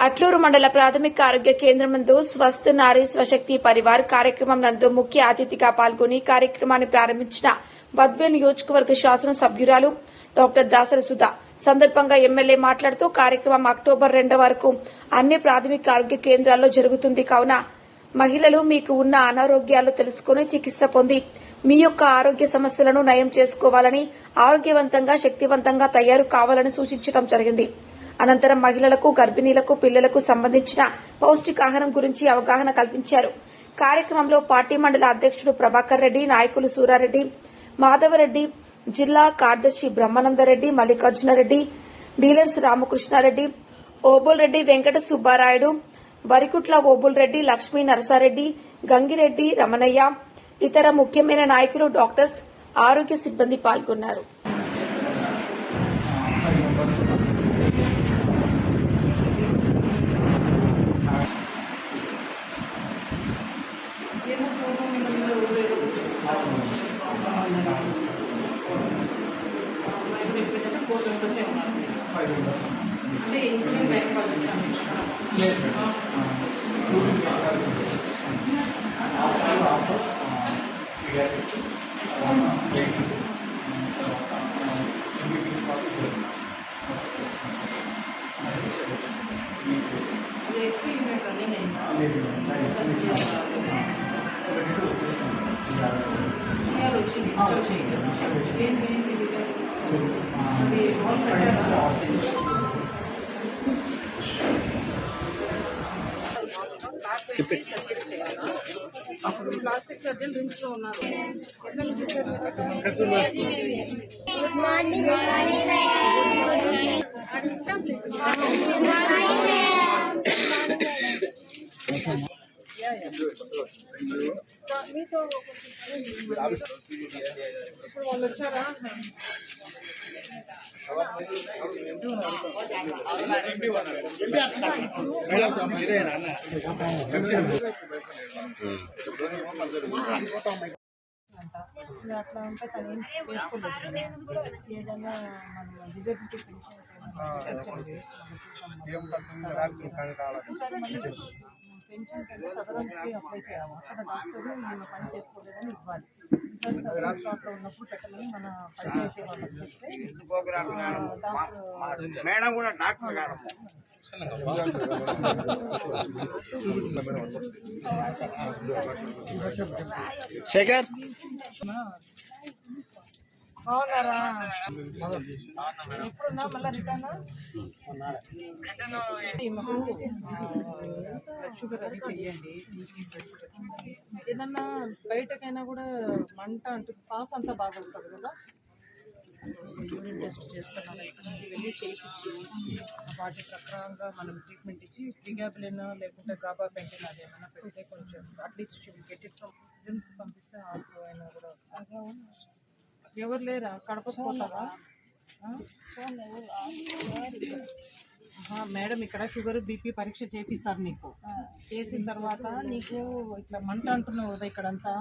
అట్లూరు మండల ప్రాథమిక ఆరోగ్య కేంద్రం నందు స్వస్థ నారీ స్వశక్తి పరివార్ కార్యక్రమం నందు ముఖ్య అతిథిగా పాల్గొని కార్యక్రమాన్ని ప్రారంభించిన బద్వేల్ నియోజకవర్గ శాసన సభ్యురాలు డాక్టర్ దాసరి సుధా సందర్భంగా ఎమ్మెల్యే మాట్లాడుతూ కార్యక్రమం అక్టోబర్ 2 వరకు అన్ని ప్రాథమిక ఆరోగ్య కేంద్రాల్లో జరుగుతుంది కావున మహిళలు మీకు ఉన్న అనారోగ్యాలు తెలుసుకుని చికిత్స పొంది మీ యొక్క ఆరోగ్య సమస్యలను నయం చేసుకోవాలని ఆరోగ్యవంతంగా శక్తివంతంగా తయారు కావాలని సూచించడం జరిగింది. అనంతరం మహిళలకు గర్భిణీలకు పిల్లలకు సంబంధించిన పౌష్టికాహారం గురించి అవగాహన కల్పించారు. కార్యక్రమంలో పార్టీ మండల అధ్యక్షుడు ప్రభాకర్ రెడ్డి, నాయకులు సూరారెడ్డి, మాధవరెడ్డి, జిల్లా కార్యదర్శి బ్రహ్మానందరెడ్డి, మల్లికార్జునరెడ్డి, డీలర్స్ రామకృష్ణారెడ్డి, ఓబుల్ రెడ్డి, వెంకట సుబ్బారాయుడు, వరికుట్ల ఓబుల్ రెడ్డి, లక్ష్మీ నరసారెడ్డి, గంగిరెడ్డి, రమణయ్య, ఇతర ముఖ్యమైన నాయకులు, డాక్టర్స్, ఆరోగ్య సిబ్బంది పాల్గొన్నారు. అంటే ఇంక్లూడింగ్ బ్యాంక్ వాళ్ళు ఎక్స్పీరియన్స్ రన్నింగ్ అప్పుడు ప్లాస్టిక్ సర్జన్ డ్రింక్స్ లో ఉన్నారు. ఇప్పుడు వాళ్ళు వచ్చారా? అట్లా ఉంటే తను చేసుకోలేదు. ఏదైనా మనం డిజబిలిటీ పెన్షన్ కంటే సదరంకి అప్లై చేయాలి. అక్కడ డాక్టర్ నేను పని చేసుకోలేదని ఇవ్వాలి. సదరం స్టాక్లో ఉన్నప్పుడు పెట్టమని మన పనిచేసే వాళ్ళకి చెప్తే శేఖర్ బాగున్నారా? ఎప్పుడున్నా మళ్ళీ రిటర్న్ బ్లడ్ షుగర్ అది చెయ్యండి. ఏదన్నా బయటకైనా కూడా మంట అంటుంది, పాస్ అంతా బాగా వస్తుంది కదా. యూరిన్ టెస్ట్ చేస్తున్నారు, వెళ్ళి చేయించి వాటి ప్రకారంగా మనం ట్రీట్మెంట్ ఇచ్చి ప్రిగాబిలిన్ లేకుంటే గాబాపెంటిన్ అది ఏమైనా పెడితే కొంచెం at least get it from drinks పంపిస్తే ఆకు అయినా కూడా. ఎవరు లేరా? కడపకు పోతారా మేడం? ఇక్కడ షుగర్ బీపీ పరీక్ష చేపిస్తారు నీకు. చేసిన తర్వాత నీకు ఇట్లా మంట అంటున్నావు కదా ఇక్కడంతా,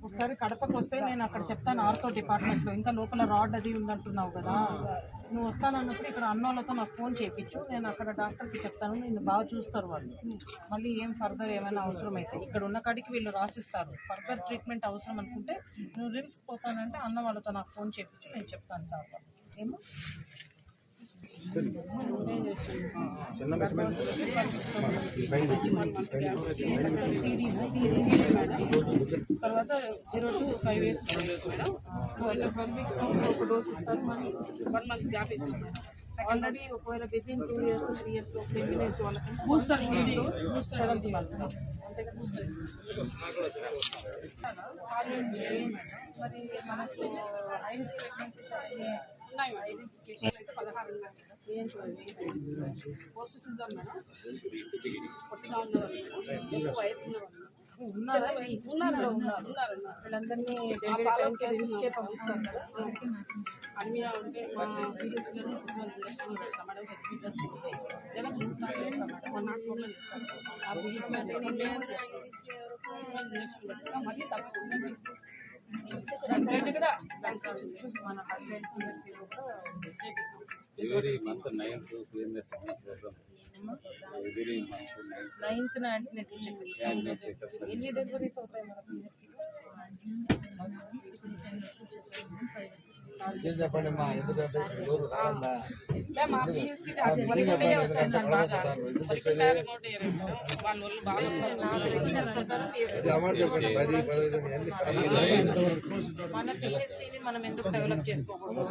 ఒకసారి కడపకు వస్తే నేను అక్కడ చెప్తాను ఆర్థో డిపార్ట్మెంట్లో. ఇంకా లోపల రాడ్ అది ఉందంటున్నావు కదా, నువ్వు వస్తానన్నప్పుడు ఇక్కడ అన్నోళ్ళతో నాకు ఫోన్ చేయించు. నేను అక్కడ డాక్టర్కి చెప్తాను, నేను బాగా చూస్తారు వాళ్ళు. మళ్ళీ ఏం ఫర్దర్ ఏమైనా అవసరం అయితే ఇక్కడ ఉన్న కాడికి వీళ్ళు రాసిస్తారు. ఫర్దర్ ట్రీట్మెంట్ అవసరం అనుకుంటే నువ్వు రిమ్స్కి పోతానంటే అన్న వాళ్ళతో నాకు ఫోన్ చేయించు, నేను చెప్తాను సార్. ఏమో తర్వాత 0 to 5 years మేడం. 12 weeks ఒక డోస్ ఇస్తారు, 1 month గ్యాప్ ఇచ్చారు. ఆల్రెడీ ఒకవేళ వితిన్ 2 years 3 years ప్రెగ్నెన్సీ వాళ్ళకి బూస్టర్ బూస్టర్ అంతేగా బూస్టర్. మరి మనకు హైస్ ప్రెగ్నెన్సీస్ ఉన్నాయి. ఐడెంటిఫికేషన్ అయితే 16 ఉన్నాయి. ఏం చూడండి, పోస్ట్ సీజన్ మేడం. కొట్టిగా ఉన్నవాళ్ళు మేడం, ఎక్కువ వయసు ఉన్నవాళ్ళు వీళ్ళందరినీ రిస్కే పంపిస్తాం కదా. అన్నీ ఉంటే మా సీరియస్గా 6 months ఇంజక్షన్ పెడతాం మేడం. హెచ్పీ ప్లస్ లేదా 3 సార్లు వేస్తాం మేడం. 104లో ఇస్తాం. ఆ బీఎస్లో ఇంజక్షన్ పెడతాం. మళ్ళీ తప్పకుండా కూడా మన హస్బెండ్ సీరియస్ కూడా చేపిస్తాం. every month 9th PMS program. Every month 9th. 9th antenatal checkup. ఎన్ని డెలివరీస్ అవుతాయి మన చెప్పండి మా ఎందుకంటే మా పిఎస్సీ వలిగొండే వస్తాయి సార్ బాగా వలిగొండే వాళ్ళ వాళ్ళు బాగా అమౌంట్ చెప్పండి 10-15 మన పిహెచ్సిని మనం ఎందుకు డెవలప్ చేసుకోకూడదు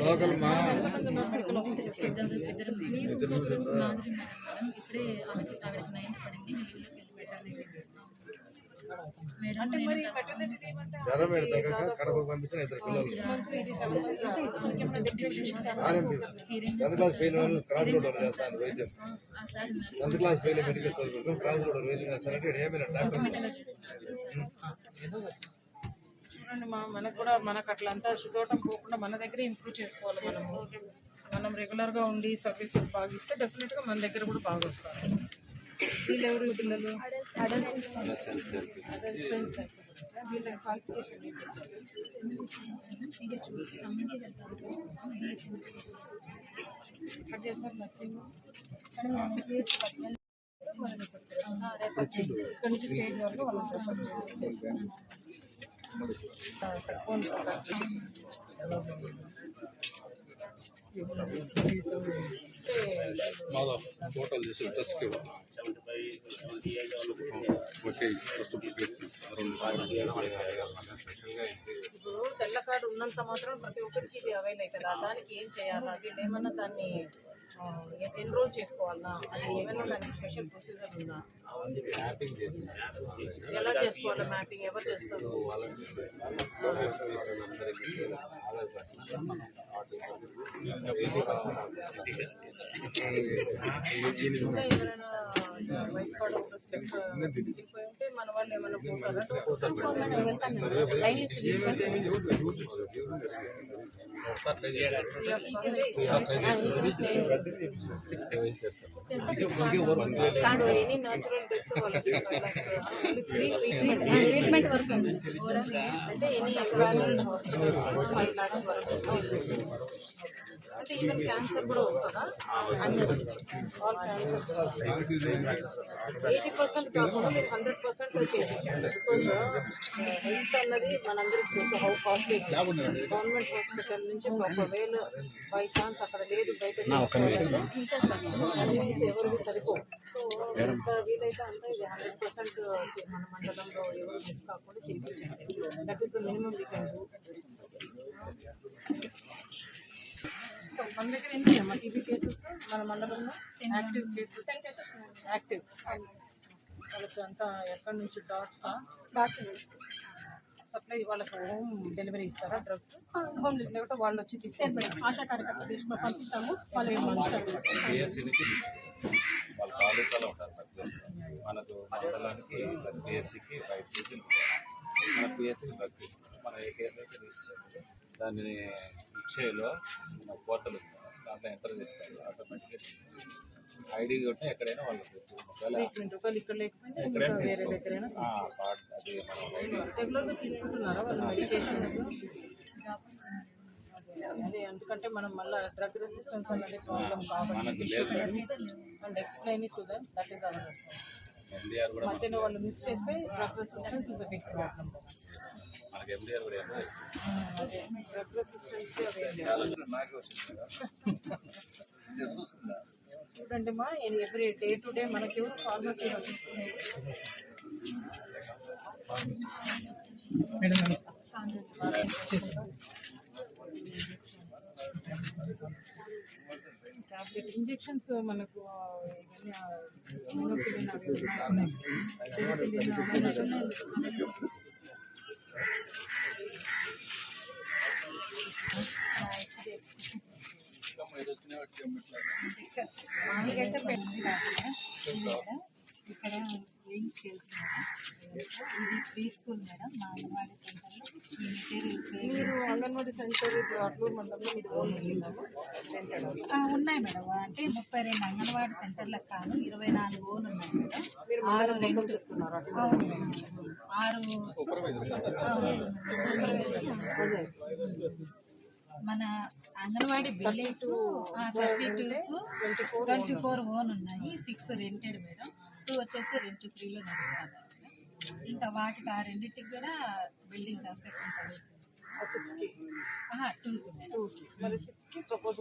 లోకల్ మా అంటే మరి జ్వరం పెడతాక కడపకు పంపించిన 2 పిల్లలు ఆర్ఎంపీ 10th క్లాస్ ఫెయిల్ వాళ్ళు క్రాస్ రోడ్ చేస్తాను వైద్యం 10th class fail medical store cross road వైద్యం చేస్తానంటే ఏమైనా డాక్టర్ చూడండి మనకు కూడా మనకు అట్లా అంతా సుదోటం పోకుండా మన దగ్గరే ఇంప్రూవ్ చేసుకోవాలి. మనం రెగ్యులర్గా ఉండి సర్వీసెస్ బాగా ఇస్తే డెఫినెట్గా మన దగ్గర కూడా బాగా వస్తారు. వీళ్ళు ఎవరు పిల్లలు వీళ్ళ క్వాలిఫికేషన్ కట్ చేస్తారు నర్సింగ్ ఇక్కడ నుంచి స్టేజ్ వరకు వాళ్ళని ప్రిఫర్ టోటల్ చేసి టెస్ట్కి ఓకే ఫస్ట్ ఇప్పుడు తెల్ల కార్డు ఉన్నంత మాత్రం ప్రతి ఒక్కరికి ఇది అవైల్ అవుతుందా? దానికి ఏం చేయాలా? వీళ్ళు ఏమన్నా దాన్ని ఎన్రోల్ చేసుకోవాలా? అది ఏమైనా దానికి స్పెషల్ ప్రొసీజర్ ఉందా? ఎలా చేసుకోవాలా మ్యాపింగ్? ఎవరు చేస్తారు? ఇంకా ఎవరైనా వైట్ కార్డు స్టెప్ దిగిపోయి ఉంటే మన వాళ్ళు ఏమైనా పోతారా? Any natural death treatment work అంటే ఎనీ అక్వాలజీ 5 lakhs వరకు అంటే ఈవెన్ క్యాన్సర్ కూడా వస్తుందా? ఆల్ క్యాన్సర్ 80% కాకుండా మీరు 100% చేయించండి. బికాజ్ హెల్త్ అన్నది మనందరికీ తెలుసు హౌ కాస్ట్లీ. గవర్నమెంట్ హాస్పిటల్ నుంచి ఒకవేళ బై ఛాన్స్ అక్కడ లేదు బయట ఎవరికి సరిపోవు. సో ఎంత వీలైతే అంతా ఇది 100% మన మండలంలో ఎవరు మిస్ కాకుండా చేయించండి. That is the minimum we can do. మన దగ్గర ఎన్ని అమ్మా టీబీ కేసెస్ మన మండలంలో? Active cases 10 cases active. వాళ్ళకి అంతా ఎక్కడి నుంచి డాట్స్ సప్లై వాళ్ళకి హోమ్ డెలివరీ ఇస్తారా డ్రగ్స్? హోమ్ లేకపోతే వాళ్ళు వచ్చి తీసుకుంటారు. ఆశా కార్యకర్తలు తీసుకుని పంపిస్తాము. వాళ్ళు పిఎస్సీకి వాళ్ళ తాలూకాలో ఉంటారు. మనకు మండలానికి పిఎస్సీకి 5 కేజీలు మన పిఎస్సీకి డ్రగ్స్ ఇస్తారు. మనం ఏ కేసు అయితే తీసుకుంటే దాన్ని ఇచ్చేలో పోర్టల్ ఉంది, దాంట్లో ఎంటర్ చేస్తారు. ఆటోమేటిక్గా ఐడి కొట్టే ఎక్కడైనా వాళ్ళకి ఇక్కడ లేకపోతే వేరే దగ్గరైనా అది మనం ఐడి రెగ్యులర్గా తీసుకుంటున్నారా వాళ్ళు మెడికేషన్? అదే ఎందుకంటే మనం మళ్ళీ డ్రగ్ రెసిస్టెన్స్ అనేది ప్రాబ్లం కాబట్టి and explain to them that is our MDR కూడా మధ్యలో వాళ్ళు మిస్ చేస్తే drug resistance is a big problem. మనకి ఎండిఆర్ కూడా అదే డ్రగ్ రెసిస్టెన్స్ చూడండి మా ఎవ్రీ డే టు డే మనకి ఎవరు ఫార్మసీ టాబ్లెట్ ఇంజెక్షన్స్ మనకు ఇక్కడ వెయింగ్ స్కేల్స్ ఇది ప్రీ స్కూల్ మేడం. మా అంగన్వాడీ సెంటర్లో ఈ మెటీరియల్ మీరు అంగన్వాడీ సెంటర్ అట్లూరు మండలంలో మీరు ఓన్ ఉన్నాయి మేడం. అంటే 32 అంగన్వాడీ సెంటర్లకు కాను 24 ఓన్ ఉన్నాయి మేడం. 6 రెంట్. అవును మేడం. మన అంగన్వాడీ బిల్డింగ్స్ 24 ఓన్ ఉన్నాయి, 6 రెంటెడ్ మేడం, 2 వచ్చేసి రెంట్ 3లో నడుస్తాను. ఇంకా వాటికి ఆ రెండింటికి కూడా బిల్డింగ్ కన్స్ట్రక్షన్ జరుగుతుంది.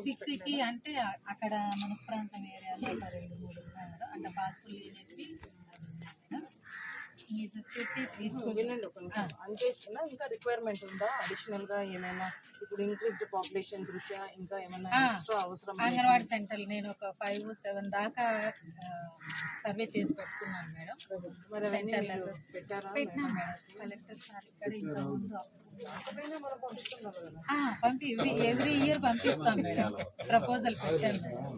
6కి అంటే అక్కడ మన ప్రాంతం ఏరియాలో ఒక 2-3 ఉన్నాయి మేడం, అంటే పాసిబుల్ లేనివి. ఇది వచ్చేసి వినండి ఒక నిమిషం. అంతే చిన్న ఇంకా రిక్వైర్మెంట్ ఉందా అడిషనల్ గా ఏమైనా? ఇప్పుడు ఇంక్రీస్డ్ పాపులేషన్ దృష్ట్యా ఇంకా ఏమైనా ఎక్స్ట్రా అవసరం? అంగన్వాడీ సెంటర్లు నేను ఒక 5-7 దాకా సర్వే చేసి పెట్టుకున్నాను మేడం. మరి అవన్నీ సెంటర్లలో మీరు పెట్టారా? పెట్టినాం మేడం. కలెక్టర్ సార్ ఇక్కడ ఇంకా ముందు అప్పుడైనా మనం పంపిస్తున్నారు కదా. ఎవ్రీ ఇయర్ పంపిస్తాం మేడం. ప్రపోజల్ పెట్టాం మేడం.